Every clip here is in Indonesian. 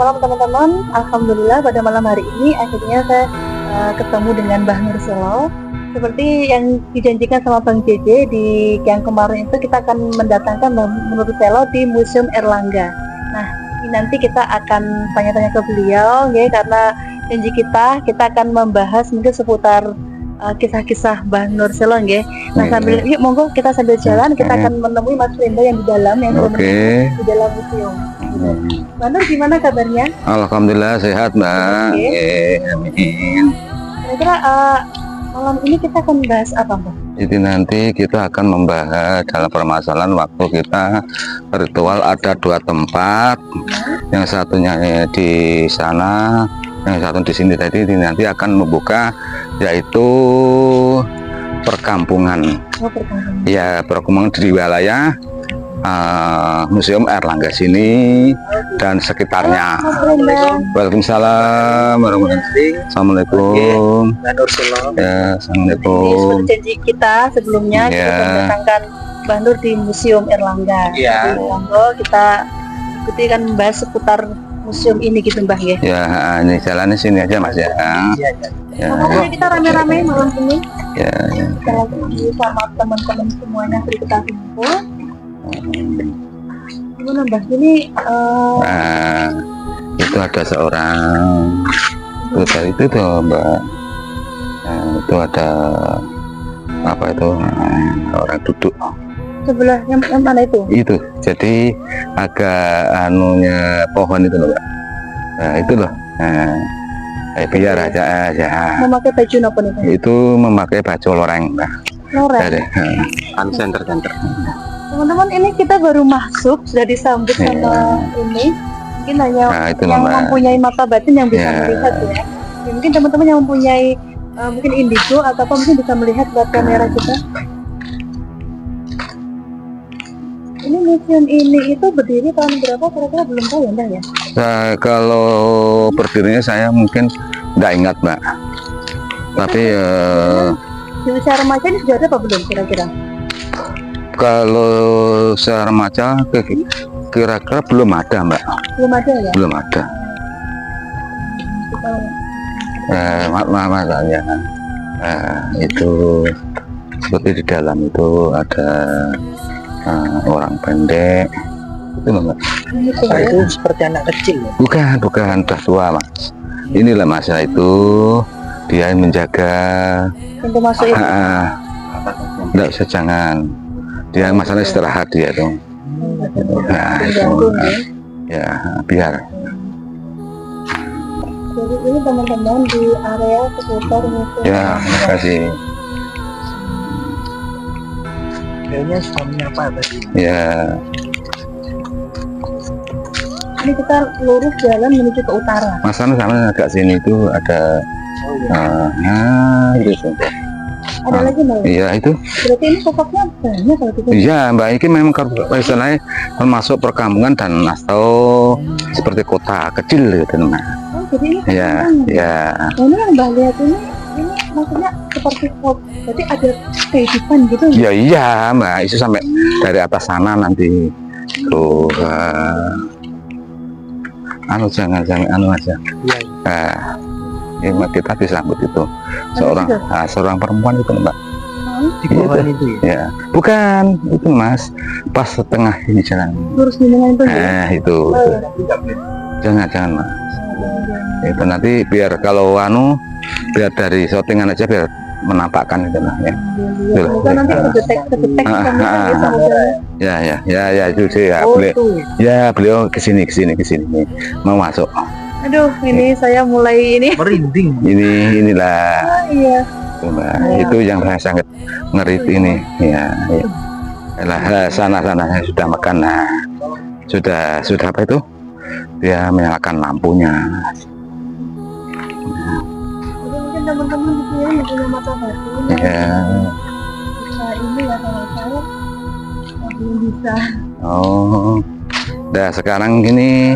malam teman-teman. Alhamdulillah pada malam hari ini akhirnya saya ketemu dengan Mbah Nur Selo. Seperti yang dijanjikan sama Bang JJ di yang kemarin itu, kita akan mendatangkan Mbah Nur Selo di Museum Erlangga. Nah, ini nanti kita akan tanya-tanya ke beliau ya, karena janji kita akan membahas mungkin seputar kisah-kisah Mbah Nur Selo ya. Nah, sambil yuk monggo kita sambil jalan, kita akan menemui Mas Rindo yang di dalam di dalam museum. Mbak Nur, gimana kabarnya? Alhamdulillah sehat, Mbak. Amin. Kira-kira malam ini kita akan bahas apa, Mbak? Jadi nanti kita akan membahas dalam permasalahan waktu kita ritual ada dua tempat, yang satunya di sana, yang satu di sini. Tadi nanti akan membuka yaitu perkampungan. Oh, perkampungan. Ya, perkampungan di wilayah Museum Erlangga sini dan sekitarnya. Waalaikumsalam warahmatullahi wabarakatuh. Assalamualaikum. Ya, assalamualaikum. Seperti janji kita sebelumnya, kita mendatangkan Mbah Nur di Museum Erlangga. Ya. Kita ikuti kan membahas seputar museum ini gitu, Mbah ya. Ya, ini jalannya sini aja, Mas ya. Ya. Makanya kita rame-rame malam ini. Ya. Kita lagi sama teman-teman semuanya kita kumpul. Gimana Mbak ini? Nah, itu ada seorang itu tuh Mbak. Nah, itu ada apa itu orang duduk sebelah yang mana itu? Itu jadi agak anunya pohon itu loh, Mbak. Nah, itu loh. Nah, biar aja. Memakai baju apa nih? Itu memakai baju loreng, Mbak. Loreng. Center. Teman-teman, ini kita baru masuk, sudah disambut sama ini. Mungkin hanya yang mempunyai mata batin yang bisa melihat ya. Mungkin teman-teman yang mempunyai mungkin indigo atau apa mungkin bisa melihat lewat kamera kita. Ini museum ini itu berdiri tahun berapa kira-kira belum tahu ya, Mbak ya? Nah, kalau berdirinya saya mungkin nggak ingat, Mbak. Tapi di usia remaja ini sudah ada apa belum kira-kira? Kalau saya remaja kira-kira belum ada, Mbak. Belum ada ya? Belum ada. Maaf ya. Itu seperti di dalam itu ada orang pendek. Itu Mbak. Itu seperti anak kecil ya? Bukan, udah tua, Mas. Inilah masa itu dia menjaga. Untuk masuk itu? Enggak usah, jangan. Dia masalah istirahat dia dong. Nah, itu. Ya, biar. Jadi ini teman-teman di area seputar museum. Ya, terima kasih. Kayaknya suaminya apa tadi? Ya. Ini kita lurus jalan menuju ke utara. Masalah sama agak sini itu ada. Gitu. Ada lagi Mbak? Iya itu. Berarti ini sosoknya banyak kalau gitu. Iya Mbak, ini memang istilahnya termasuk perkampungan dan atau seperti kota kecil gitu Mbak. Oh, jadi ini ya. Nah, ini yang Mbak lihat ini maksudnya seperti kota. Berarti ada kehidupan gitu. Iya Mbak, itu sampai dari atas sana nanti. Tuh. Jangan aja. Iya. Kita disambut itu seorang perempuan itu Mbak. Di bawah itu ya? Bukan, itu Mas, pas setengah ini jalan. Lurus dengan itu itu. Jangan Mas. Itu nanti biar kalau biar dari shootingan aja biar menampakkan itu lah ya. Nanti kedetek ya itu sih ya. Beliau kesini mau masuk. Aduh, ini saya mulai ini merinding. Inilah. Iya. Itu yang saya sangat ngeri ini. Ya. Sana sudah makan. Nah, sudah apa itu? Dia menyalakan lampunya. Mungkin teman-teman gitu ya yang punya mata batin. Ya. Ini ya kalau saya belum bisa. Oh. Nah, sekarang gini.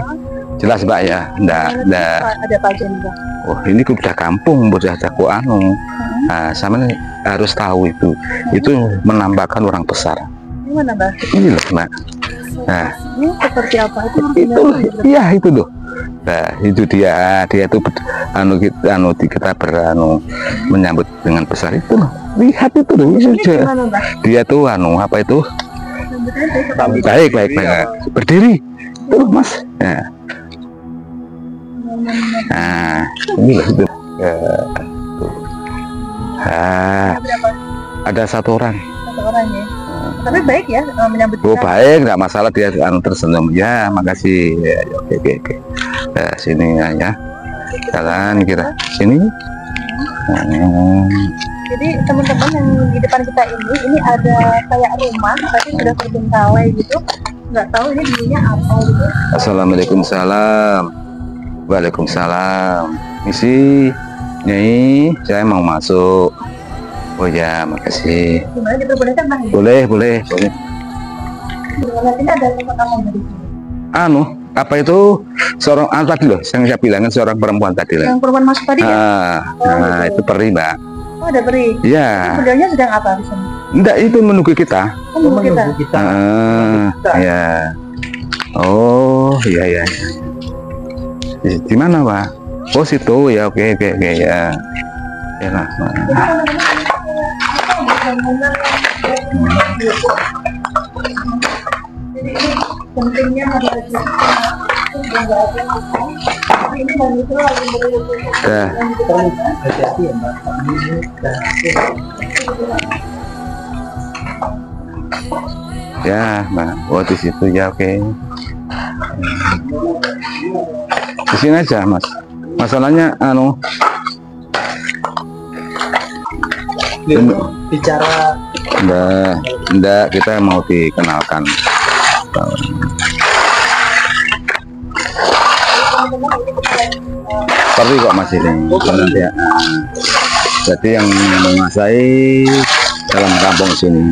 Jelas Mbak ya, ada apa aja Mbak? Oh ini udah kampung, udah jago Nah, sama harus tahu itu menambahkan orang besar. Gimana Mbak? Ini loh Mbak. Nah, ini seperti apa? Itu loh, iya itu loh. Nah, itu dia itu kita menyambut dengan besar itu loh. Lihat itu loh, dia tuh apa itu? Baik. Berdiri tuh Mas. Nah, ini loh itu. Ada satu orang ya. Tapi baik ya menyambut kita. Baik, nggak masalah, dia tersenyum. Ya, makasih. Ya, oke. Nah, sini ya. Jalan kita sini. Jadi teman-teman yang di depan kita ini ada kayak rumah, tapi sudah terbengkalai gitu. Nggak tahu ini dulunya apa gitu. Assalamualaikum, salam. Waalaikumsalam. Misi, Nyai, saya mau masuk. Oh ya, makasih. Gimana diperbolehkan Bang? Boleh. Ini ada sosok kamu dari sini. Apa itu? Seorang tadi loh, yang saya bilangin seorang perempuan tadi lah. Yang perempuan masuk tadi ya? Itu peri, Mbak. Oh, ada peri. Iya. Beliaunya sedang apa di sana? Enggak, itu menunggu kita. Menunggu kita. Ya. Oh, iya. Di mana, Pak? Oh, situ ya. Oke ya. Ya lah. Jadi ini pentingnya ya, Mbak. Oh, di situ ya, oke. Di sini aja, Mas. Masalahnya bicara enggak, kita mau dikenalkan. Perlu kok Mas ini. Ya. Jadi yang menguasai dalam kampung sini.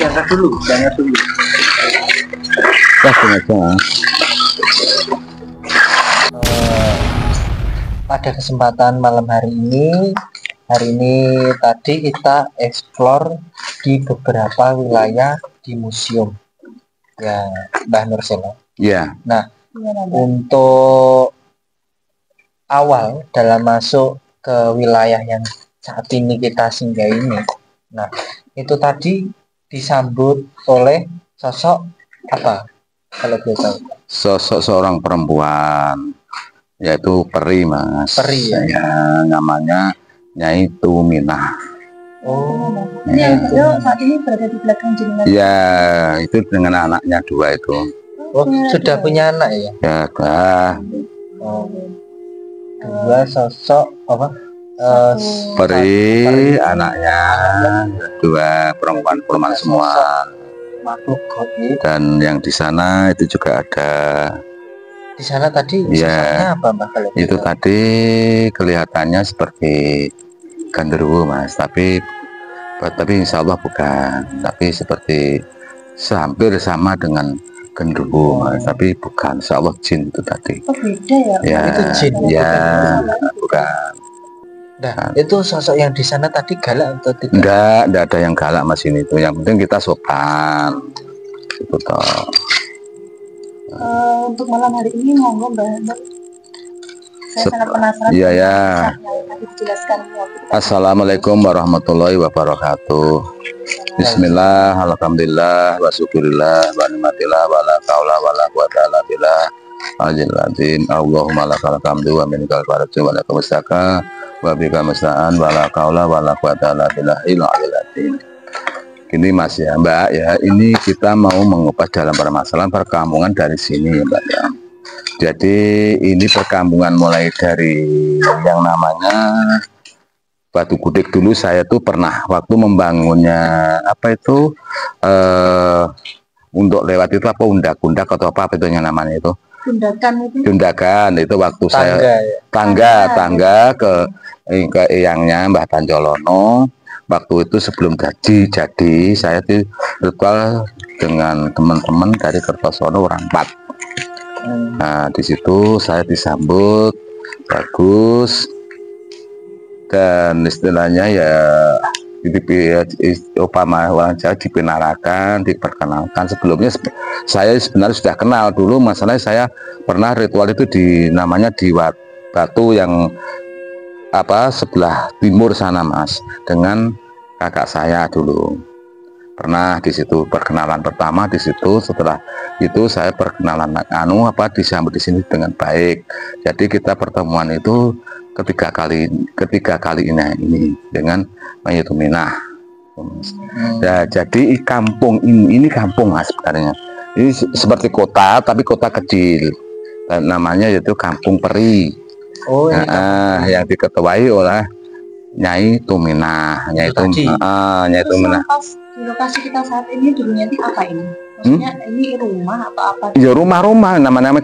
Jangan dulu. Pada kesempatan malam hari ini tadi kita explore di beberapa wilayah di museum ya Mbah Nursela. Ya. Nah, untuk awal dalam masuk ke wilayah yang saat ini kita singgah ini, nah itu tadi disambut oleh sosok apa kalau boleh tahu? Sosok seorang perempuan, yaitu peri, Mas. Peri ya? Namanya Nyai Tuminah. Oh, ini yang beliau saat ini berada di belakang jenengan. Ya, itu dengan anaknya 2 itu. Oh, sudah punya anak ya? Ya, dah. Oh. 2 sosok apa? Peri, anaknya 2 perempuan semua. Makhluk gaib. Dan yang di sana itu juga ada. Di sana tadi ya, apa Mbak? Itu tadi kelihatannya seperti genderuwo, Mas, tapi insya Allah bukan. Tapi seperti hampir sama dengan genderuwo, Mas, tapi bukan. Insya Allah jin itu tadi. Oh, beda ya? Ya, itu jin. Ya, bukan. Nah, itu sosok yang di sana tadi galak atau tidak? Enggak ada yang galak, Mas, ini tuh. Yang penting kita sopan. Itu toh. Untuk malam hari ini monggo Mbak. Saya sangat penasaran. Iya ya. Dijelaskan. Assalamualaikum warahmatullahi wabarakatuh. Bismillah, alhamdulillah, wa syukurillah, wa ni'matillah, wa la qaula wa la quwata illa billah. Azim, Allahumma lakal hamdu wa minkal faraju wa lakum mustaka wa bika musta'an wa la qaula wa la quwata illa billah. Ini Mas ya, Mbak ya, ini kita mau mengupas dalam permasalahan perkampungan dari sini ya, Mbak ya. Jadi ini perkampungan mulai dari yang namanya Batu Gudeg. Dulu saya tuh pernah waktu membangunnya apa itu untuk lewat itu apa undak-undak atau apa itu yang namanya itu. Dundakan itu waktu saya tangga ke eyangnya Mbah Tanjolono. waktu itu sebelum jadi saya di ritual dengan teman-teman dari Kertosono orang 4. Nah di situ saya disambut bagus dan istilahnya ya Obama orang Jawa dipinarakan, diperkenalkan. Sebelumnya saya sebenarnya sudah kenal dulu, masalahnya saya pernah ritual itu namanya di Batu yang sebelah timur sana Mas, dengan kakak saya dulu. Pernah di situ perkenalan pertama di situ. Setelah itu saya perkenalan disambut di sini dengan baik. Jadi kita pertemuan itu ketiga kali ini dengan Mayutuminah. Ya, jadi kampung ini kampung Mas sebenarnya. Ini seperti kota tapi kota kecil. Dan namanya yaitu Kampung Peri. Yang diketuai oleh Nyai Tuminah. Nyai Tuminah. Di lokasi kita saat ini dulunya itu apa ini? Maksudnya ini rumah atau apa? Ya rumah-rumah, namanya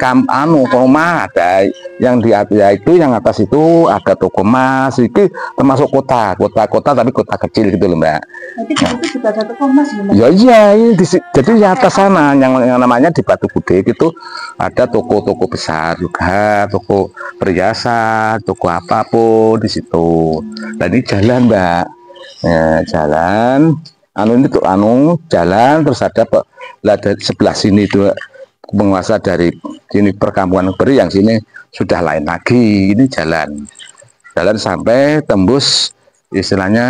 rumah ada yang di atas itu, yang atas itu ada toko emas, itu termasuk kota tapi kota kecil gitu loh Mbak. Nanti di situ juga ada toko emas ya Mbak? Iya, jadi di atas sana yang namanya di Batu Gede itu ada toko-toko besar juga, toko perhiasan, toko apapun di situ. Dan ini jalan Mbak, ya, jalan. Jalan terus ada sebelah sini itu penguasa dari sini perkampungan Peri, yang sini sudah lain lagi. Ini jalan sampai tembus istilahnya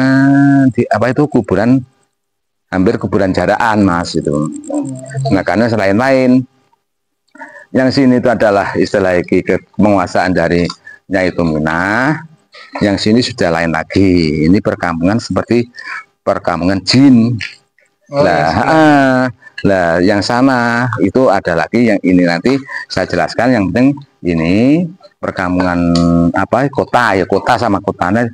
kuburan, hampir kuburan jaraan Mas itu. Nah karena selain lain yang sini itu adalah istilah penguasaan dari Nyai Tuminah, yang sini sudah lain lagi. Ini perkampungan seperti perkampungan jin. Yang sana itu ada lagi, yang ini nanti saya jelaskan. Yang penting ini perkampungan kota sama kotanya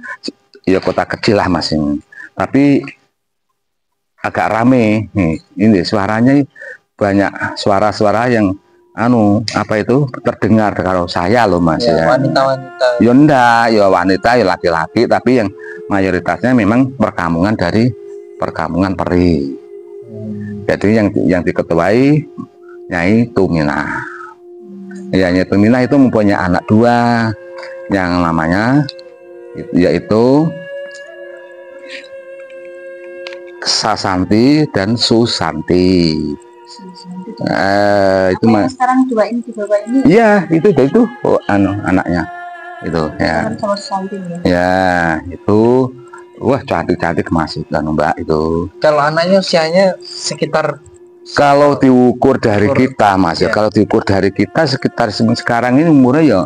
ya kota kecil lah Mas ini. Tapi agak rame nih. Ini suaranya banyak suara-suara yang terdengar kalau saya loh Mas ya. Wanita-wanita. Ya enggak, ya wanita ya laki-laki, tapi yang mayoritasnya memang perkampungan dari perkampungan Peri. Jadi yang diketuai Nyai Tuminah. Ya, Nyai Tuminah itu mempunyai anak 2 yang namanya yaitu Sasanti dan Susanti. Itu mah sekarang 2 ini di bawah ini. Iya, itu anaknya itu ya. Ya, itu wah cantik-cantik Mas Mbak itu. Kalau anaknya usianya sekitar, kalau diukur dari kita Mas ya, kalau diukur dari kita sekitar sekarang ini umurnya ya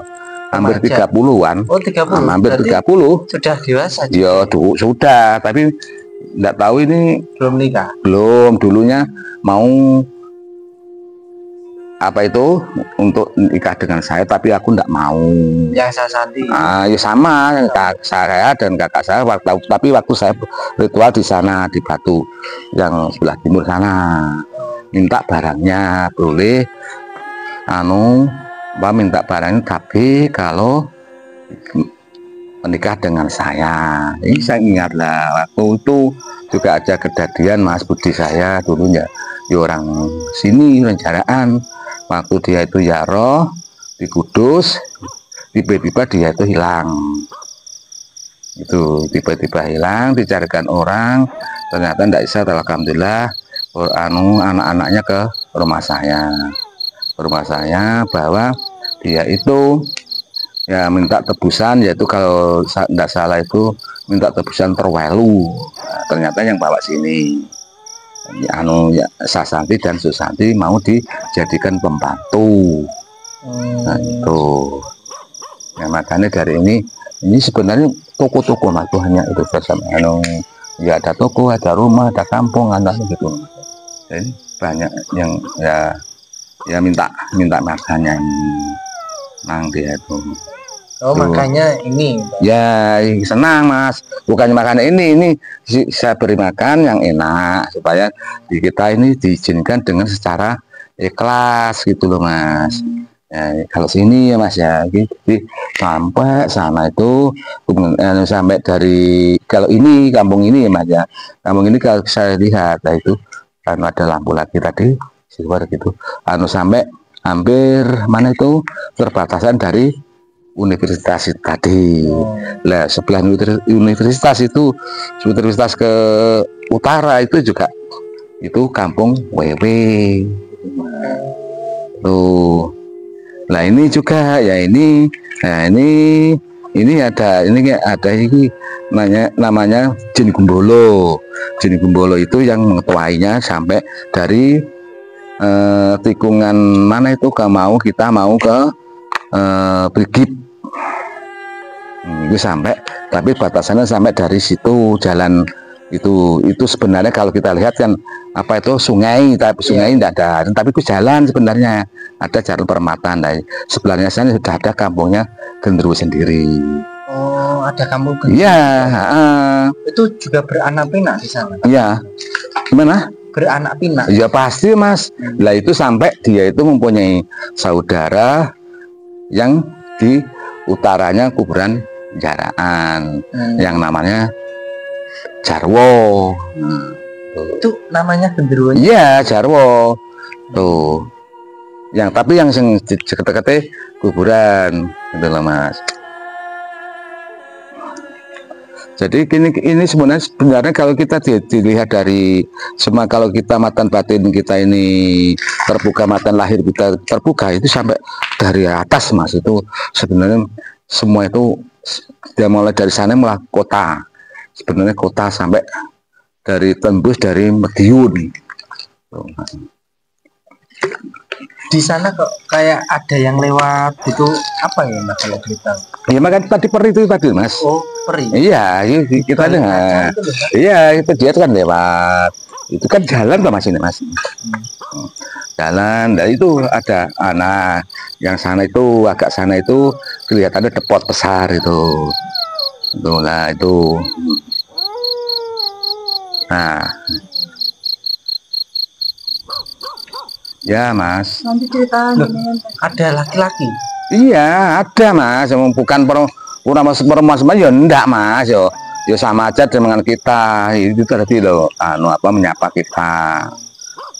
hampir 30-an. Oh 30. Hampir 30. Sudah dewasa. Ya sudah, tapi enggak tahu ini belum nikah. Belum, dulunya mau untuk nikah dengan saya, tapi aku enggak mau. Yang Sasanti. Ya sama saya dan kakak saya tapi waktu saya ritual di sana di Batu yang sebelah timur sana, minta barangnya boleh minta barangnya, tapi kalau menikah dengan saya. Ini saya ingat lah, waktu itu juga ada kejadian Mas Budi saya dulunya ya orang sini, orang Jaraan. Waktu dia itu yaroh di Kudus, tiba-tiba dia itu hilang. Itu tiba-tiba hilang, dicarikan orang, ternyata tidak bisa. Alhamdulillah anak-anaknya ke rumah saya bahwa dia itu ya minta tebusan, yaitu kalau tidak salah itu minta tebusan terwelu. Nah, ternyata yang bawa sini Sasanti dan Susanti mau dijadikan pembantu. Nah itu ya, makanya dari ini sebenarnya toko-toko Mas, hanya itu bersama ya, ada toko, ada rumah, ada kampung, ada gitu. Jadi banyak yang ya minta makannya nang dia itu. Oh makanya ini ya senang Mas, bukannya makan ini saya beri makan yang enak supaya di kita ini diizinkan dengan secara ikhlas gitu loh Mas. Ya, kalau sini ya Mas ya, jadi sampai sana itu sampai dari kalau ini kampung ini ya Mas ya, kampung ini kalau saya lihat nah itu kan ada lampu lagi tadi silver gitu, sampai hampir mana itu perbatasan dari universitas itu tadi. Lah sebelah universitas itu universitas ke utara itu juga itu kampung WW tuh. Nah ini juga ya ini, nah ini ada ini namanya Jin Gumbolo. Jin Gumbolo itu yang mengetuainya sampai dari tikungan mana itu kita mau ke Brigit. Itu sampai, tapi batasannya sampai dari situ jalan itu sebenarnya kalau kita lihat kan apa itu sungai, tapi sungai tidak ada, tapi itu jalan sebenarnya ada jalan perempatan. Nah, sebelahnya sana sudah ada kampungnya Genderuwo sendiri. Oh, ada kampung Genderuwo. Iya. Itu juga beranak pinak di sana. Iya. Gimana? Beranak pinak. Ya pasti Mas. Lah itu sampai dia itu mempunyai saudara yang di utaranya kuburan Jaraan, yang namanya Jarwo. Itu namanya Genderuwo. Iya, Jarwo. Tuh. Tapi yang deket-deketnya kuburan, gitu loh Mas. Jadi ini sebenarnya kalau kita dilihat dari semua, kalau kita matan batin kita ini terbuka, matan lahir kita terbuka, itu sampai dari atas Mas, itu sebenarnya semua itu dia mulai dari sana malah kota, sebenarnya kota sampai dari tembus dari Madiun. Di sana kok kayak ada yang lewat gitu, apa ya Mas kalau cerita? Ya makanya tadi peri itu tadi Mas. Oh, peri. Iya, kita dengar. Iya, itu dia kan lewat. Itu kan jalan tuh Mas ini Mas. Jalan, dan itu ada anak yang sana itu agak sana itu kelihatannya depot besar itu. Itulah itu. Nah. Ya Mas. Nanti cerita ada laki-laki. Iya ada Mas, bukan perempuan ya enggak Mas, yo sama aja dengan kita itu tadi loh, apa menyapa kita,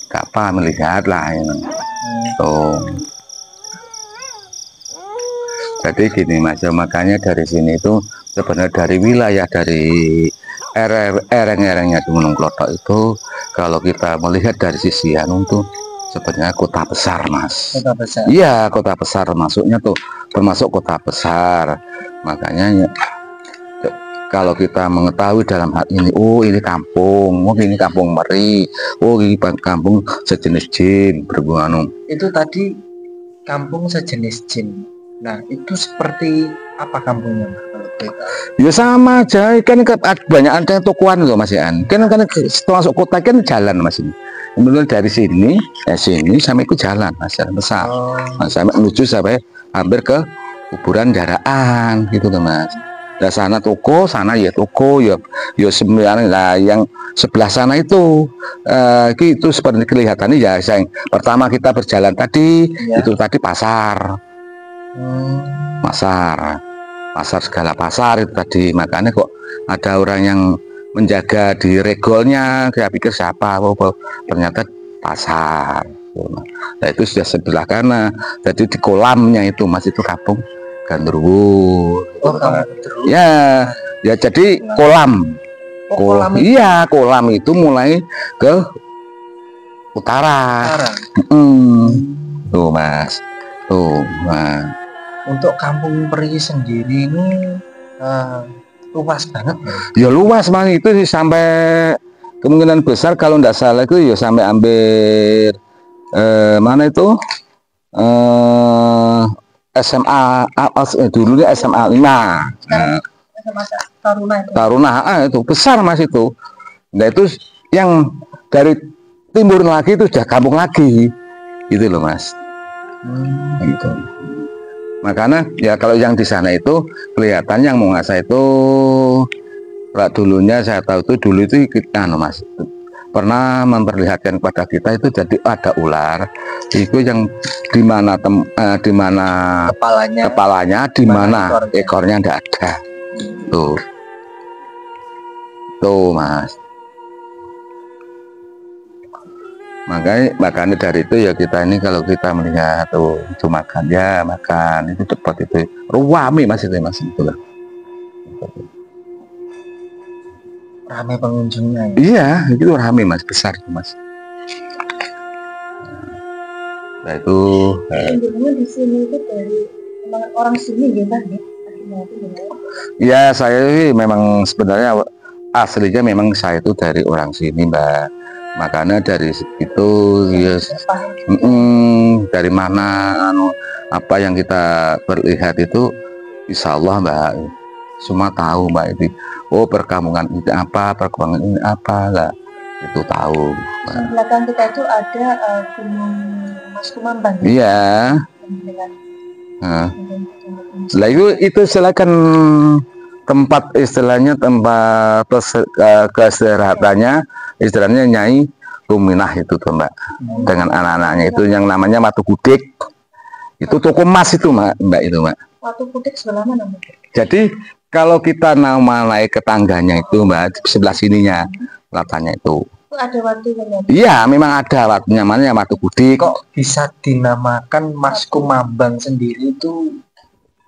gak apa melihat lah ini. Tuh. Jadi gini Mas, makanya dari sini itu sebenarnya dari wilayah dari ereng-erengnya di Gunung Klothok itu kalau kita melihat dari sisi tuh sebenarnya kota besar Mas. Kota besar. Iya kota besar, masuknya tuh termasuk kota besar. Makanya kalau kita mengetahui dalam hal ini, oh ini kampung Meri, oh ini kampung sejenis jin berbunga. Itu tadi kampung sejenis jin. Nah itu seperti apa kampungnya Mas? Ya sama aja, kan banyak ada tokoan loh Mas ya. Kan masuk kota kan jalan Mas ini. Kemudian dari sini sampai ke jalan Mas, jalan besar. Nah, sampai menuju sampai hampir ke kuburan Jaraan gitu loh Mas. Nah, sana toko, sana ya toko, ya sembilan lah yang sebelah sana itu itu seperti kelihatannya ya yang pertama kita berjalan tadi itu tadi pasar. Pasar segala pasar itu tadi, makanya kok ada orang yang menjaga di regolnya, saya pikir siapa, ternyata pasar. Nah itu sudah sebelah kanan, jadi di kolamnya itu Mas itu kampung Genderuwo. Ya jadi kolam. Iya kolam itu mulai ke utara. Tuh Mas, tuh. Nah. Untuk kampung Peri sendiri ini luas banget ya luas Mas, itu sih sampai kemungkinan besar kalau tidak salah itu ya sampai hampir mana itu SMA dulunya SMA 5 Taruna itu besar Mas itu. Nah itu yang dari timur lagi itu sudah kampung lagi gitu loh Mas. Gitu. Makanya ya kalau yang di sana itu kelihatan yang menguasai itu dulunya saya tahu itu dulu itu Mas pernah memperlihatkan kepada kita itu jadi ada ular itu yang di mana kepalanya di mana ekornya tidak ada. Tuh Mas, makanya dari itu ya kita ini kalau kita melihat itu makan ya makan itu cepat itu ruami Mas itu Mas itu loh. Ramai pengunjungnya ya? Iya itu rame Mas, besar itu Mas. Nah itu di sini itu dari orang sini ya Mas ya? Saya memang sebenarnya aslinya memang saya itu dari orang sini Mbak, makanya dari itu ya, dari mana apa yang kita perlihat itu insya Allah Mbak semua tahu Mbak itu. Oh perkampungan ini apa, perkampungan ini apa lah itu tahu. Di belakang kita itu ada Gunung Mas Kumambang. Iya. Nah itu silakan tempat istilahnya tempat keistirahatannya istilahnya Nyai Ruminah itu tuh Mbak, dengan anak-anaknya itu yang namanya Watu Gudik. Itu toko emas itu Mbak itu Mbak. Watu Gudik sebelah mana Mbak? Jadi kalau kita naik ke tangganya itu Mbak, sebelah sininya latanya itu. Ada watunya? Iya, memang ada watunya, namanya Watu Gudik. Kok bisa dinamakan Mas Kumambang sendiri itu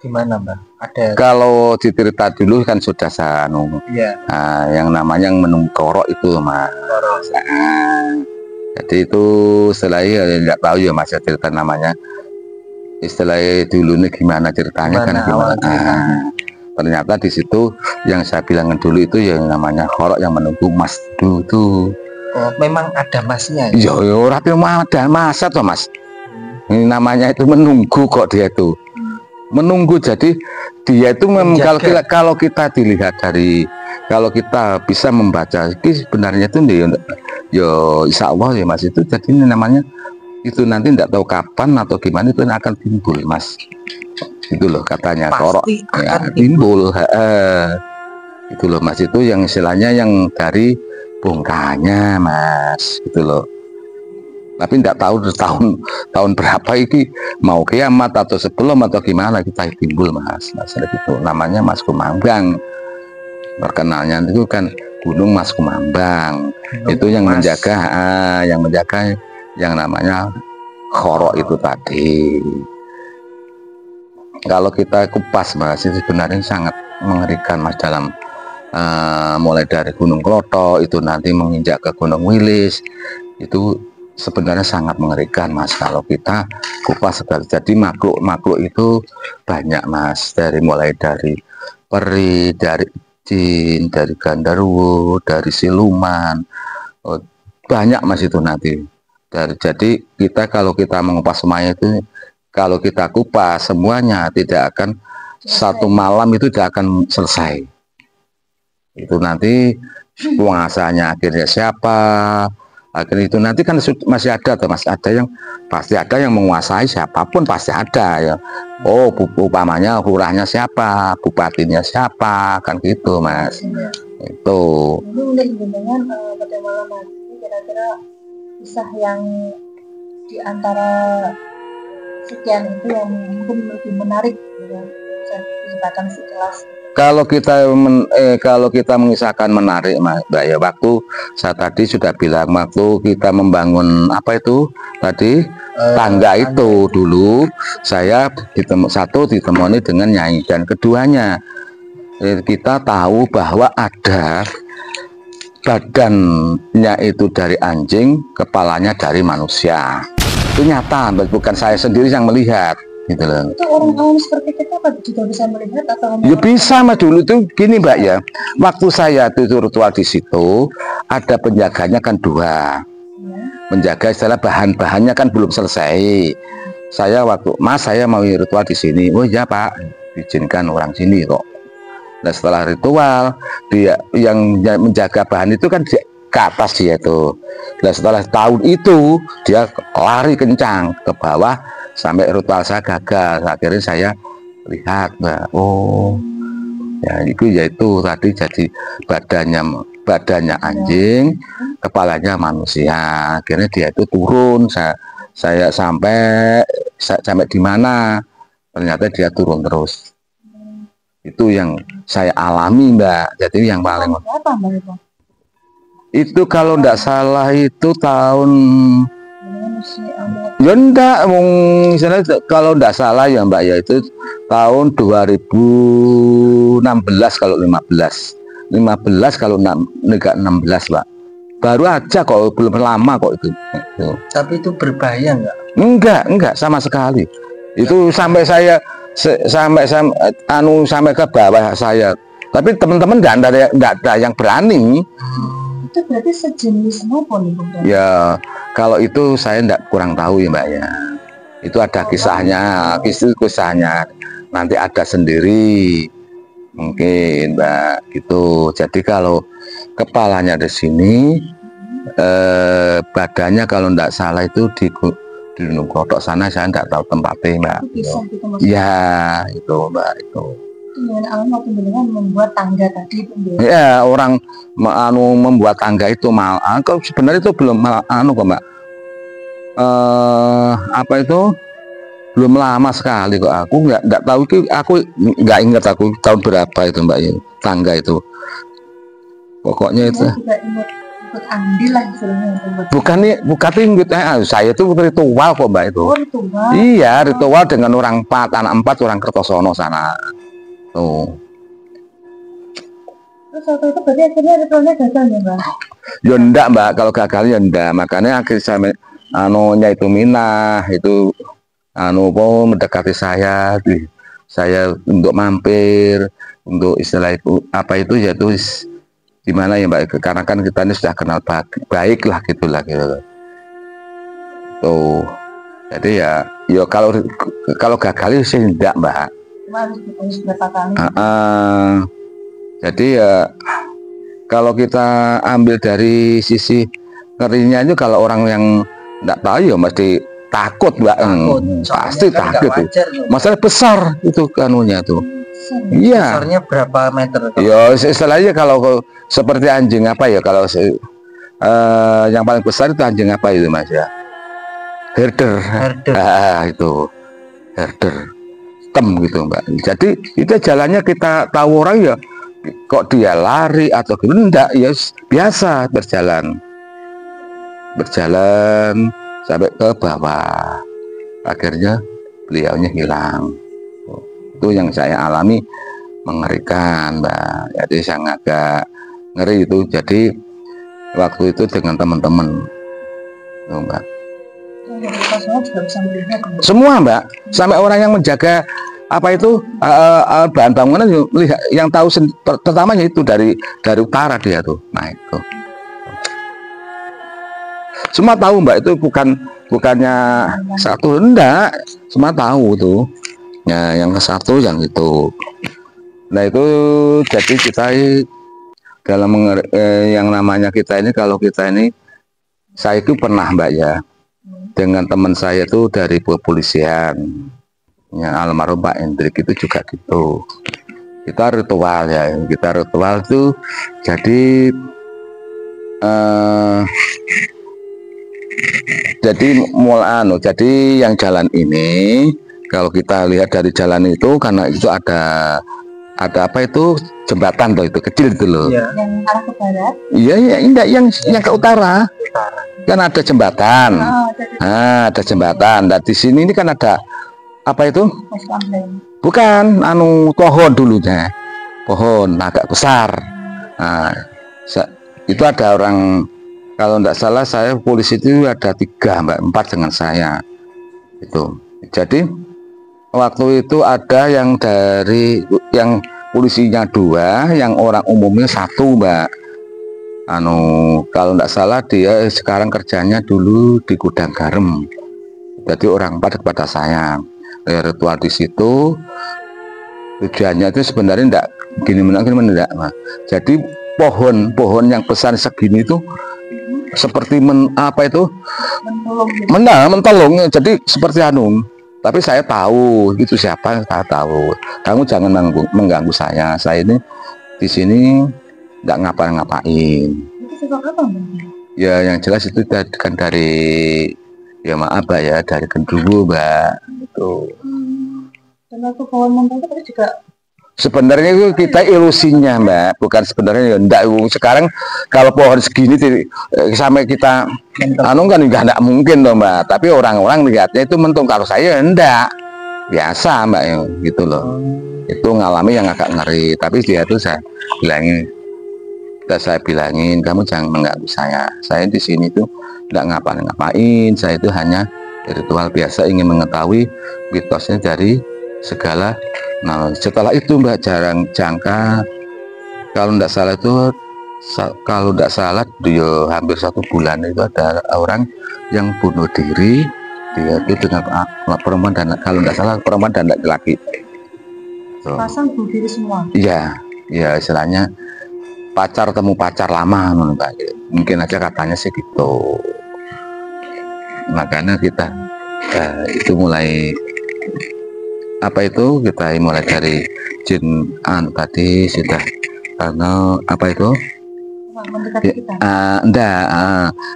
gimana Mbak? Ada. Kalau cerita dulu kan sudah iya. Nah, yang namanya yang menungkorok itu Mas. Jadi itu istilahnya tidak tahu ya Mas cerita namanya. Istilahnya dulu ini gimana ceritanya gimana. Ternyata di situ yang saya bilang dulu itu yang namanya korok yang menunggu Mas itu. Oh, memang ada masnya? Iya, tapi ada masa toh Mas. Ini namanya itu menunggu kok dia itu. Menunggu, jadi dia itu memang kalau kita dilihat dari kalau kita bisa membaca ini sebenarnya itu ya insya Allah ya Mas itu jadi ini namanya itu nanti tidak tahu kapan atau gimana itu akan timbul Mas. Itu loh katanya korok ya, timbul itu loh Mas, itu yang istilahnya yang dari bongkahannya Mas gitu loh, tapi tidak tahu tahun berapa ini mau kiamat atau sebelum atau gimana kita timbul Mas itu namanya Mas Kumambang, perkenalnya itu kan Gunung Mas Kumambang. Itu yang menjaga yang namanya korok itu tadi. Kalau kita kupas Mas itu sebenarnya sangat mengerikan Mas dalam mulai dari Gunung Kloto itu nanti menginjak ke Gunung Wilis itu sebenarnya sangat mengerikan Mas kalau kita kupas sekali. Jadi makhluk itu banyak Mas, mulai dari peri, dari jin, dari gandarwo, dari siluman, banyak Mas itu nanti. Jadi kita kalau kita mengupas semuanya itu kalau kita kupas semuanya tidak akan satu malam itu tidak akan selesai. Itu nanti penguasanya akhirnya siapa, akhirnya itu nanti kan masih ada tuh Mas, ada yang pasti ada yang menguasai, siapapun pasti ada ya. Oh upamanya lurahnya siapa, bupatinya siapa, kan gitu Mas. Itu mungkin dengan pada malam hari kira-kira kisah yang di antara sekian itu yang mungkin lebih menarik bisa diceritakan sekelas. Kalau kita mengisahkan menarik Mbak ya, waktu saya tadi sudah bilang waktu kita membangun apa itu tadi tangga itu dulu saya ditemani dengan Nyai, dan keduanya kita tahu bahwa ada badannya itu dari anjing, kepalanya dari manusia. Itu nyata, bukan saya sendiri yang melihat gitu loh. Itu orang awam seperti kita apa juga bisa melihat atau ya bisa Mas, dulu itu gini Mbak ya, waktu saya itu ritual di situ ada penjaganya kan dua ya. Menjaga istilah bahan-bahannya kan belum selesai. Saya waktu Mas saya mau ritual di sini, oh ya Pak izinkan orang sini kok. Nah setelah ritual dia yang menjaga bahan itu kan ke atas dia itu. Nah setelah tahun itu dia lari kencang ke bawah sampai ritual saya gagal. Akhirnya saya lihat Mbak, oh ya itu yaitu tadi jadi badannya badannya anjing, kepalanya manusia. Akhirnya dia itu turun. Saya sampai di mana, ternyata dia turun terus. Itu yang saya alami, Mbak. Jadi yang paling Berapa Mbak itu? itu kalau ndak salah itu tahun Manusia ya ndak misalnya kalau ndak salah ya Mbak ya itu tahun 2016 kalau 15 kalau enggak 16 Mbak. Baru aja kok, belum lama kok itu. Tapi itu berbahaya nggak? Enggak sama sekali. Itu sampai saya sampai ke bawah saya. Tapi teman-teman enggak ada yang berani. itu berarti sejenis apa nih Bung? Ya, kalau itu saya enggak kurang tahu ya Mbak ya. Itu ada kisahnya. Nanti ada sendiri. Mungkin Mbak gitu. Jadi kalau kepalanya di sini, badannya kalau enggak salah itu di Gunung Klothok sana, saya enggak tahu tempatnya Mbak. Bisa gitu maksudnya. Ya, itu Mbak itu. Dengan alam waktu dengan membuat tangga tadi itu Mbak. Ya, orang membuat tangga itu kok sebenarnya itu belum kok Mbak. Apa itu? Belum lama sekali kok. Aku nggak tahu itu, aku nggak ingat aku tahun berapa itu Mbak ya, tangga itu. Pokoknya itu. Juga ikut andil lah istilahnya. Bukan ingat, saya itu ritual kok Mbak itu. Oh, ritual. Iya, ritual dengan orang 4, anak 4 orang Kertosono sana. Tuh. Terus waktu itu berarti akhirnya ritualnya gagal ya Mbak? Ya enggak Mbak, kalau gagal ya enggak. Makanya akhirnya saya itu Minah itu mendekati saya untuk mampir, untuk istilah itu apa itu ya itu gimana ya Mbak, karena kan kita ini sudah kenal baik lah gitulah gitu. Tuh. Jadi ya kalau gagal sih enggak Mbak. Harus berapa kali? Jadi ya kalau kita ambil dari sisi ngerinya itu, kalau orang yang enggak tahu ya mesti takut Mbak. Pasti kan takut tuh. Masalah besar itu kanunya tuh. Iya. Besarnya berapa meter? Ya istilahnya kalau seperti anjing apa ya, kalau yang paling besar itu anjing apa itu Mas ya? Herder. Itu herder. Gitu Mbak. Jadi itu jalannya kita tahu orang ya, kok dia lari atau enggak ya biasa berjalan sampai ke bawah, akhirnya beliaunya hilang. Itu yang saya alami, mengerikan Mbak. Jadi sangat agak ngeri itu. Jadi waktu itu dengan teman-teman Mbak, semua Mbak, sampai orang yang menjaga apa itu bahan bangunan yang tahu pertamanya itu dari utara dia tuh. Nah itu semua tahu Mbak, itu bukannya satu, enggak, semua tahu tuh ya, yang satu yang itu. Nah itu jadi kita dalam yang namanya kita ini, kalau kita ini, saya itu pernah Mbak ya dengan teman saya itu dari kepolisian yang almarhum Pak Hendrik itu juga gitu. Kita ritual ya, itu jadi jadi yang jalan ini, kalau kita lihat dari jalan itu, karena itu ada apa itu jembatan tuh, itu kecil itu loh. Yang arah ke barat? Iya, enggak, yang ke utara. Kan ada jembatan. Ada jembatan. Nah di sini ini kan ada apa itu? Bukan, pohon dulunya, pohon agak besar. Nah, itu ada orang, kalau enggak salah saya polisi itu ada 3 Mbak, 4 dengan saya itu. Jadi waktu itu ada yang dari yang polisinya 2, yang orang umumnya 1 Mbak. Kalau enggak salah dia sekarang kerjanya dulu di gudang garam. Jadi orang 4 kepada saya. Ritual di situ tujuannya itu sebenarnya enggak gini enggak, Mas. Jadi pohon yang besar segini itu seperti mentolong. Jadi seperti tapi saya tahu itu siapa, saya tahu. Kamu jangan mengganggu saya ini di sini nggak ngapa-ngapain. Itu sebab apa, Bang? Ya yang jelas itu kan dari, ya maaf Mbak ya, dari genderuwo Mbak itu. Dan aku pohon mentah itu juga Sebenarnya itu kita ilusinya Mbak, bukan sebenarnya ya enggak. Sekarang kalau pohon segini sampai kita anu kan enggak mungkin loh Mbak, tapi orang-orang lihatnya itu mentung. Kalau saya enggak, biasa Mbak ya, gitu loh. Itu ngalami yang agak ngeri, tapi dia itu saya bilangin kamu jangan mengganggu saya di sini tuh enggak ngapa-ngapain, saya itu hanya ritual biasa ingin mengetahui mitosnya dari segala. Nah setelah itu Mbak jarang jangka, kalau tidak salah itu dia hampir 1 bulan itu ada orang yang bunuh diri, dia itu dengan perempuan dan kalau tidak salah perempuan dan laki-laki. pasang bunuh diri semua. Iya, ya istilahnya pacar temu pacar lama Mbak. Mungkin aja katanya sih gitu. Makanya kita itu mulai apa itu kita mulai dari jin tadi sudah karena apa itu Mendekati kita. enggak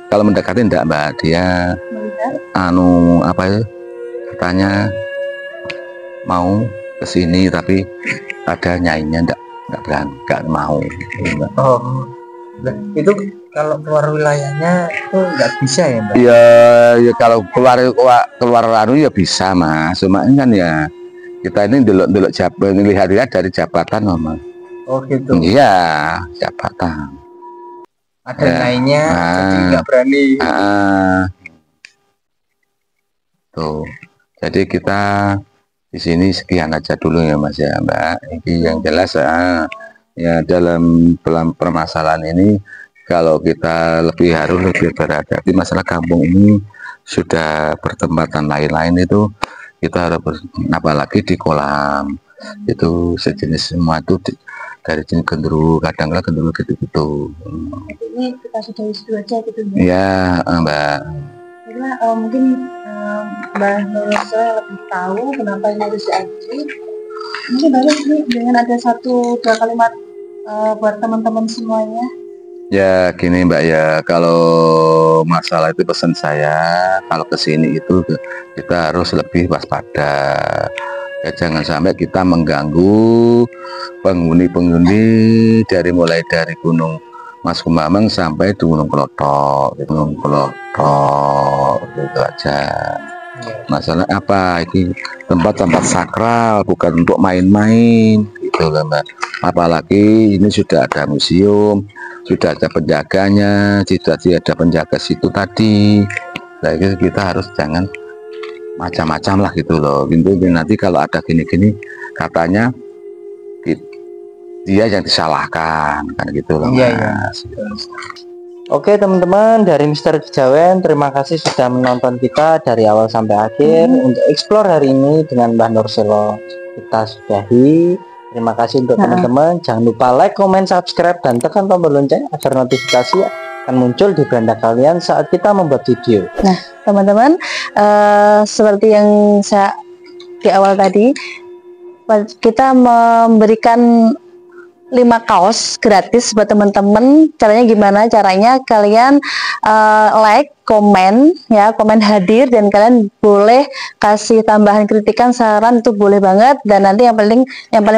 kalau mendekati enggak Mbak, dia Melihat. apa itu katanya mau kesini tapi ada nyainya enggak mau. Oh, itu kalau keluar wilayahnya itu nggak bisa ya Mbak? Ya kalau keluar anu ya bisa Mas, cuma ini kan ya kita ini delok lihat dari jabatan Mama. Oh gitu. Iya, jabatan. Ada nyainya, jadi nggak berani. Tuh. Jadi kita di sini sekian aja dulu ya Mas ya Mbak. Ini yang jelas ya dalam permasalahan ini kalau kita lebih harus lebih berhati-hati. Masalah kampung ini sudah bertempatan lain-lain itu kita harus apalagi di kolam itu sejenis semua itu dari jenis genderuwo, kadang-kadang genderuwo gitu-gitu. Ini kita sudah dulu aja gitu Mbak. Ya Mbak. Karena mungkin Mbak Nursa lebih tahu kenapa ini harus diadili. Mungkin bagus nih dengan ada 1-2 kalimat buat teman-teman semuanya. Ya gini Mbak ya, kalau masalah itu pesan saya kalau kesini itu kita harus lebih waspada ya, jangan sampai kita mengganggu penghuni-penghuni mulai dari Gunung Mas Kumameng sampai di Gunung Klothok gitu aja. Masalah apa ini tempat-tempat sakral bukan untuk main-main gitu loh Mbak, apalagi ini sudah ada museum, sudah ada penjaganya, sudah ada penjaga situ tadi. Nah kita harus jangan macam-macam lah gitu loh. Nanti kalau ada gini-gini katanya dia yang disalahkan kan gitu loh Mas. Oke teman-teman, dari Mr. Kejawen terima kasih sudah menonton kita dari awal sampai akhir. Untuk explore hari ini dengan Mbah Nurselo kita sudahi. Terima kasih untuk teman-teman. Jangan lupa like, comment, subscribe, dan tekan tombol lonceng agar notifikasi akan muncul di beranda kalian saat kita membuat video. Nah teman-teman, seperti yang saya di awal tadi, kita memberikan 5 kaos gratis buat teman-teman. Caranya gimana? Caranya kalian like, komen ya, komen hadir, dan kalian boleh kasih tambahan kritikan, saran, itu boleh banget. Dan nanti yang paling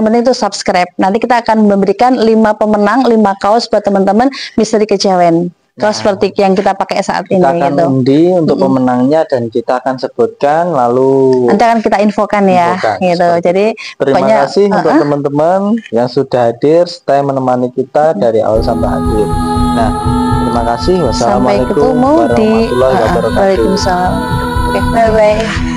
penting itu subscribe. Nanti kita akan memberikan 5 pemenang 5 kaos buat teman-teman Misteri Kejawen. Kaos seperti yang kita pakai saat ini kita akan gitu. undi untuk pemenangnya dan kita akan sebutkan, lalu Nanti akan kita infokan ya gitu. Jadi terima kasih untuk teman-teman yang sudah hadir stay menemani kita dari awal sampai akhir. Nah, terima kasih. Sampai Wassalamualaikum ketemu di warahmatullahi wabarakatuh. Waalaikumsalam. Oke, bye bye.